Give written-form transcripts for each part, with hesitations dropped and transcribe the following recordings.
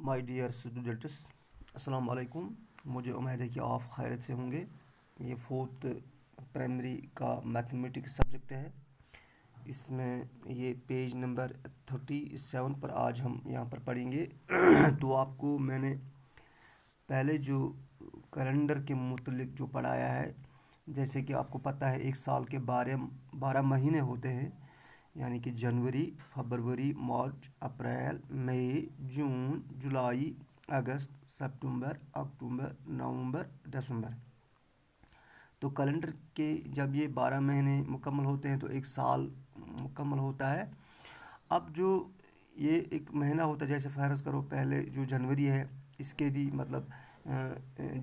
My dear students, السلام علیکم۔ مجھے امید ہے کہ آپ خیریت سے ہوں گے۔ یہ فورتھ پرائمری کا میتھمیٹکس سبجیکٹ ہے۔ اس میں یہ پیج نمبر 37 پر آج ہم یہاں پر پڑھیں گے۔ تو آپ کو میں نے پہلے جو کیلنڈر کے متعلق جو پڑھایا ہے، جیسے کہ آپ کو پتہ ہے ایک سال کے 12 مہینے ہوتے ہیں، یعنی کہ جنوری، فروری، مارچ، اپریل، مئی، جون، جولائی، اگست، سپتمبر، اکتوبر، نومبر، دسمبر۔ تو کیلنڈر کے جب یہ 12 مہینے مکمل ہوتے ہیں تو ایک سال مکمل ہوتا ہے۔ اب جو یہ ایک مہینہ ہوتا ہے، جیسے فرض کرو پہلے جو جنوری ہے، اس کے بھی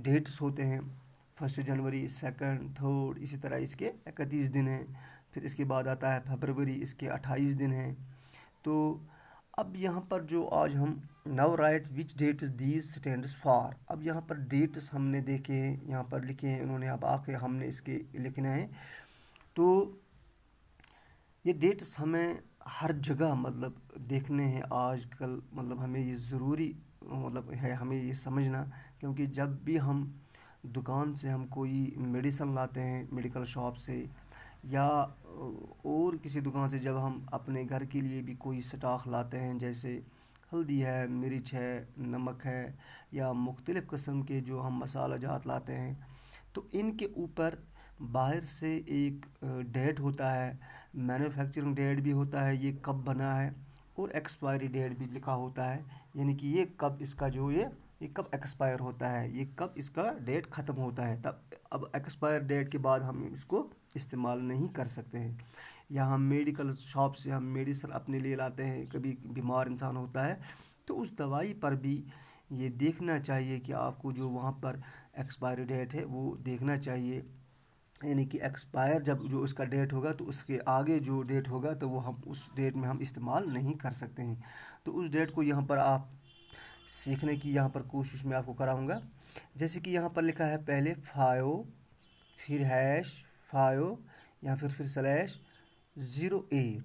ڈیٹس ہوتے ہیں، 1 جنوری، 2، 3، اسی طرح اس کے 31 دن ہیں۔ پھر اس کے بعد آتا ہے فروری، اس کے 28 دن ہیں۔ تو اب یہاں پر جو آج ہم now write which dates these stands for, اب یہاں پر ڈیٹس ہم نے دیکھے ہیں، یہاں پر لکھے ہیں انہوں نے، اب آ کے ہم نے اس کے لکھنا ہے۔ تو یہ ڈیٹس ہمیں ہر جگہ دیکھنے ہیں آج کل، ہمیں یہ ضروری ہے ہمیں یہ سمجھنا، کیونکہ جب بھی ہم دکان سے ہم کوئی میڈیسن لاتے ہیں، میڈیکل شاپ سے یا اور کسی دکان سے، جب ہم اپنے گھر کے لیے بھی کوئی سٹاک لاتے ہیں، جیسے ہلدی ہے، مرچ ہے، نمک ہے، یا مختلف قسم کے جو ہم مسالہ جات لاتے ہیں، تو ان کے اوپر باہر سے ایک ڈیٹ ہوتا ہے، مینوفیکچرنگ ڈیٹ بھی ہوتا ہے، یہ کب بنا ہے، اور ایکسپائری ڈیٹ بھی لکھا ہوتا ہے، یعنی کہ یہ کب اس کا یہ کب ایکسپائر ہوتا ہے، یہ کب اس کا ڈیٹ ختم ہوتا ہے۔ تب اب ایکسپائر ڈیٹ کے بعد ہم اس کو استعمال نہیں کر سکتے ہیں۔ یا ہم میڈیکل شاپ سے ہم میڈیسن اپنے لیے لاتے ہیں، کبھی بیمار انسان ہوتا ہے تو اس دوائی پر بھی یہ دیکھنا چاہیے کہ آپ کو جو وہاں پر ایکسپائری ڈیٹ ہے وہ دیکھنا چاہیے، یعنی کہ ایکسپائر جب جو اس کا ڈیٹ ہوگا تو اس کے آگے جو ڈیٹ ہوگا تو وہ ہم اس ڈیٹ میں ہم استعمال نہیں کر سکتے ہیں۔ تو اس ڈیٹ کو یہاں پر آپ سیکھنے کی یہاں پر کوشش میں آپ کو کراؤں گا۔ جیسے کہ یہاں پر لکھا ہے پہلے 5، پھر #5، یا پھر /08،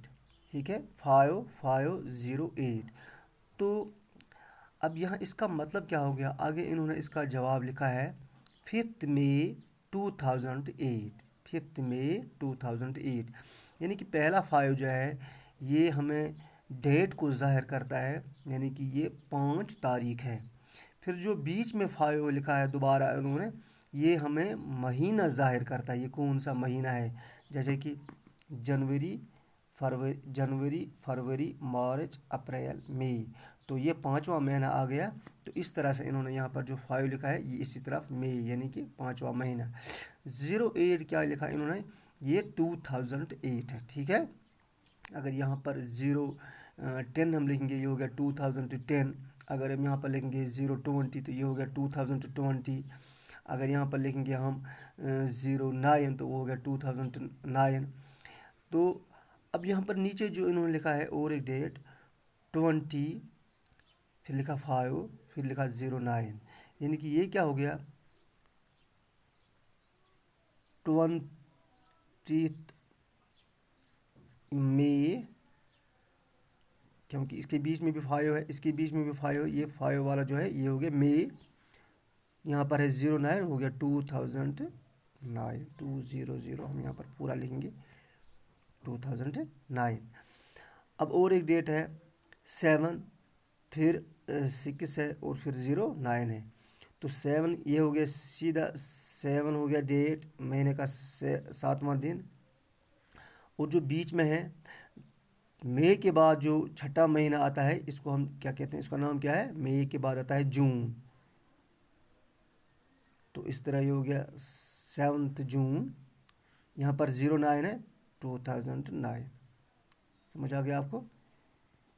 ٹھیک ہے، 5508۔ تو اب یہاں اس کا مطلب کیا ہو گیا؟ آگے انہوں نے اس کا جواب لکھا ہے 5 مئی 2008، 5 مئی 2008، یعنی کہ پہلا 5 جو ہے یہ ہمیں ڈیٹ کو ظاہر کرتا ہے، یعنی کہ یہ 5 تاریخ ہے۔ پھر جو بیچ میں 5 لکھا ہے دوبارہ انہوں نے، یہ ہمیں مہینہ ظاہر کرتا ہے، یہ کون سا مہینہ ہے، جیسے کہ جنوری، فروری، مارچ، اپریل، مئی۔ تو یہ 5واں مہینہ آ گیا۔ تو اس طرح سے انہوں نے یہاں پر جو 5 لکھا ہے یہ اسی طرف مئی، یعنی کہ 5واں مہینہ۔ 08 کیا لکھا انہوں نے؟ یہ 2008 ہے، ٹھیک ہے۔ اگر یہاں پر 10 ہم لکھیں گے یہ ہو گیا 2010۔ اگر ہم یہاں پر لکھیں گے 020 تو یہ ہو گیا 2020۔ اگر یہاں پر لکھیں گے ہم 09 تو وہ ہو گیا 2009۔ تو اب یہاں پر نیچے جو انہوں نے لکھا ہے اور ایک ڈیٹ 20، پھر لکھا 5، پھر لکھا 09، یعنی کہ یہ کیا ہو گیا 20 مئی، کیونکہ اس کے بیچ میں بھی 5 ہے، اس کے بیچ میں بھی 5 ہے، یہ 5 والا جو ہے یہ ہو گیا مئی، یہاں پر ہے 09 ہو گیا 2009، 200 ہم یہاں پر پورا لکھیں گے 2009۔ اب اور ایک ڈیٹ ہے 7، پھر 6 ہے، اور پھر 09 ہے۔ تو 7 یہ ہو گیا سیدھا 7 ہو گیا ڈیٹ، مہینے کا 7واں دن، اور جو بیچ میں ہے مئی کے بعد جو 6واں مہینہ آتا ہے، اس کو ہم کیا کہتے ہیں، اس کا نام کیا ہے؟ مئی کے بعد آتا ہے جون۔ تو اس طرح یہ ہو گیا 7 جون، یہاں پر 09 ہے، 2009۔ سمجھ آ گیا آپ کو؟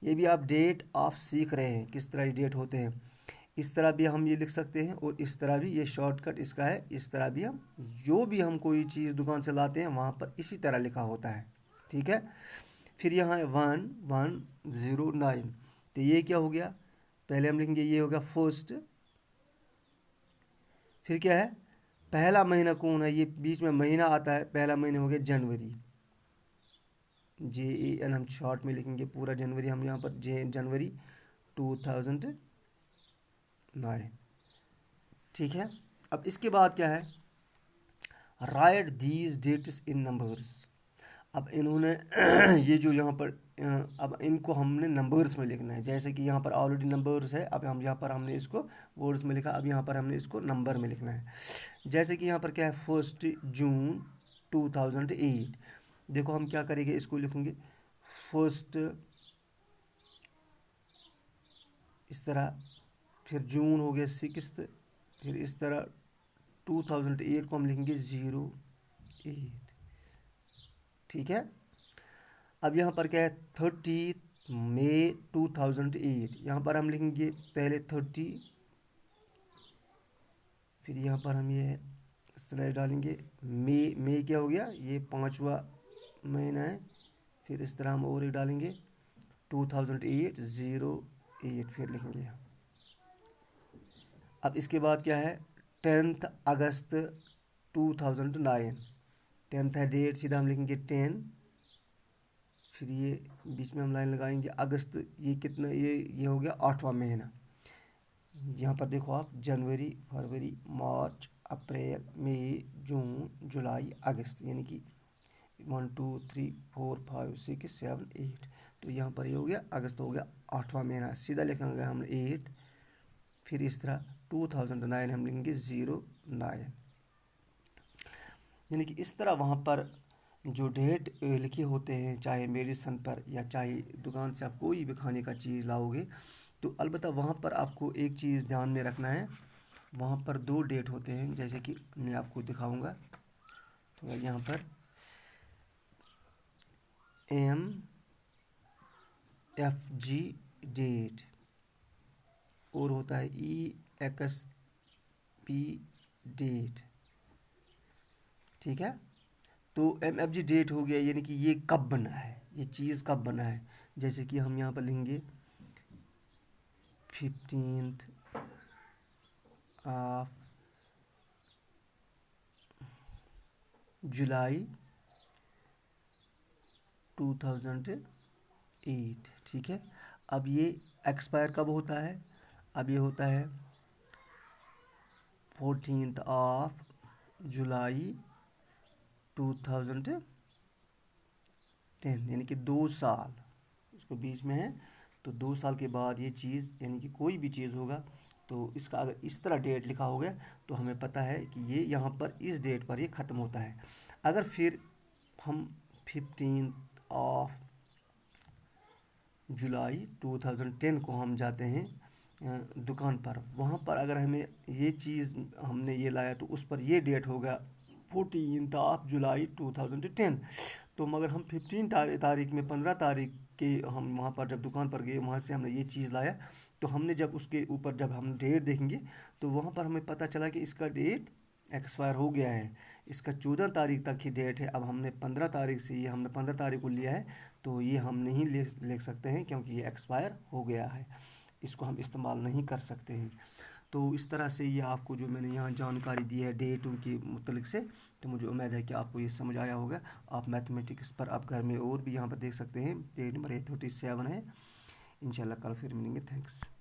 یہ بھی آپ ڈیٹ آپ سیکھ رہے ہیں کس طرح یہ ڈیٹ ہوتے ہیں۔ اس طرح بھی ہم یہ لکھ سکتے ہیں، اور اس طرح بھی یہ شارٹ کٹ اس کا ہے، اس طرح بھی ہم جو بھی ہم کوئی چیز دکان سے لاتے ہیں وہاں پر اسی طرح لکھا ہوتا ہے، ٹھیک ہے۔ پھر یہاں ہے 1109، تو یہ کیا ہو گیا؟ پہلے ہم لکھیں گے یہ ہو گیا 1۔ پھر کیا ہے؟ پہلا مہینہ کون ہے؟ یہ بیچ میں مہینہ آتا ہے، پہلا مہینہ ہو گیا جنوری، JAN ہم شارٹ میں لکھیں گے، پورا جنوری ہم یہاں پر جنوری 2009۔ 9. ٹھیک ہے. اب اس کے بعد کیا ہے؟ Write these dates in numbers. اب انہوں نے یہ جو یہاں پر اب ان کو ہم نے نمبرز میں لکھنا ہے. جیسے کہ یہاں پر آلریڈی نمبرز ہے، اب ہم یہاں پر ہم نے اس کو ورڈز میں لکھا، اب یہاں پر ہم نے اس کو نمبر میں لکھنا ہے. جیسے کہ یہاں پر کیا ہے 1 جون 2008. دیکھو ہم کیا کریں گے، اس کو لکھوں گے 1 اس طرح، پھر جون ہو گیا 6، پھر اس طرح 2008 کو ہم لکھیں گے 08. ٹھیک ہے. اب یہاں پر کیا ہے 30 مئی 2008. یہاں پر ہم لکھیں گے پہلے 30، پھر یہاں پر ہم یہ سلیش ڈالیں گے مئی کیا ہو گیا، یہ 5واں مہینہ ہے. پھر اس طرح ہم اور ایک ڈالیں گے 2008 08، پھر لکھیں گے. اب اس کے بعد کیا ہے 10 اگست 2009. 10 ہے ڈیٹ، سیدھا ہم لکھیں گے 10، پھر یہ بیچ میں ہم لائن لگائیں گے اگست. یہ کتنا، یہ ہو گیا 8واں مہینہ. یہاں پر دیکھو آپ، جنوری، فروری، مارچ، اپریل، مئی، جون، جولائی، اگست، یعنی کہ 1 2 3 4 5 6 7 8. تو یہاں پر یہ ہو گیا اگست، ہو گیا 8واں مہینہ. سیدھا لکھیں گے ہم 8، پھر اس طرح 2009 ہم لکھیں گے 09. یعنی کہ اس طرح وہاں پر جو ڈیٹ لکھے ہوتے ہیں، چاہے میڈیسن پر یا چاہے دکان سے آپ کوئی بھی کھانے کا چیز لاؤ گے، تو البتہ وہاں پر آپ کو ایک چیز دھیان میں رکھنا ہے. وہاں پر 2 ڈیٹ ہوتے ہیں، جیسے کہ میں آپ کو دکھاؤں گا. تو یہاں پر MFG ڈیٹ اور ہوتا ہے EXP ڈیٹ. ٹھیک ہے. تو MFG ڈیٹ ہو گیا، یعنی کہ یہ کب بنا ہے، یہ چیز کب بنا ہے. جیسے کہ ہم یہاں پر لیں گے 15 جولائی 2008. ٹھیک ہے. اب یہ ایکسپائر کب ہوتا ہے؟ اب یہ ہوتا ہے 14 جولائی 2010. یعنی کہ 2 سال اس کو بیچ میں ہے، تو 2 سال کے بعد یہ چیز، یعنی کہ کوئی بھی چیز ہوگا تو اس کا اگر اس طرح ڈیٹ لکھا ہوگا تو ہمیں پتہ ہے کہ یہ یہاں پر اس ڈیٹ پر یہ ختم ہوتا ہے. اگر پھر ہم 15 جولائی 2010 کو ہم جاتے ہیں دکان پر، وہاں پر اگر ہمیں یہ چیز ہم نے یہ لایا تو اس پر یہ ڈیٹ ہوگا 14 جولائی 2010. تو مگر ہم 15 تاریخ میں 15 تاریخ کے ہم وہاں پر جب دکان پر گئے، وہاں سے ہم نے یہ چیز لایا، تو ہم نے جب اس کے اوپر جب ہم ڈیٹ دیکھیں گے تو وہاں پر ہمیں پتہ چلا کہ اس کا ڈیٹ ایکسپائر ہو گیا ہے. اس کا 14 تاریخ تک ہی ڈیٹ ہے. اب ہم نے 15 تاریخ سے، یہ ہم نے 15 تاریخ کو لیا ہے، تو یہ ہم نہیں لکھ سکتے ہیں کیونکہ یہ ایکسپائر ہو گیا ہے، اس کو ہم استعمال نہیں کر سکتے ہیں. تو اس طرح سے یہ آپ کو جو میں نے یہاں جانکاری دی ہے ڈیٹوں کے متعلق سے، تو مجھے امید ہے کہ آپ کو یہ سمجھ آیا ہوگا. آپ میتھمیٹکس پر آپ گھر میں اور بھی یہاں پر دیکھ سکتے ہیں. پیج نمبر 37 ہے. انشاءاللہ کل پھر ملیں گے. تھینکس.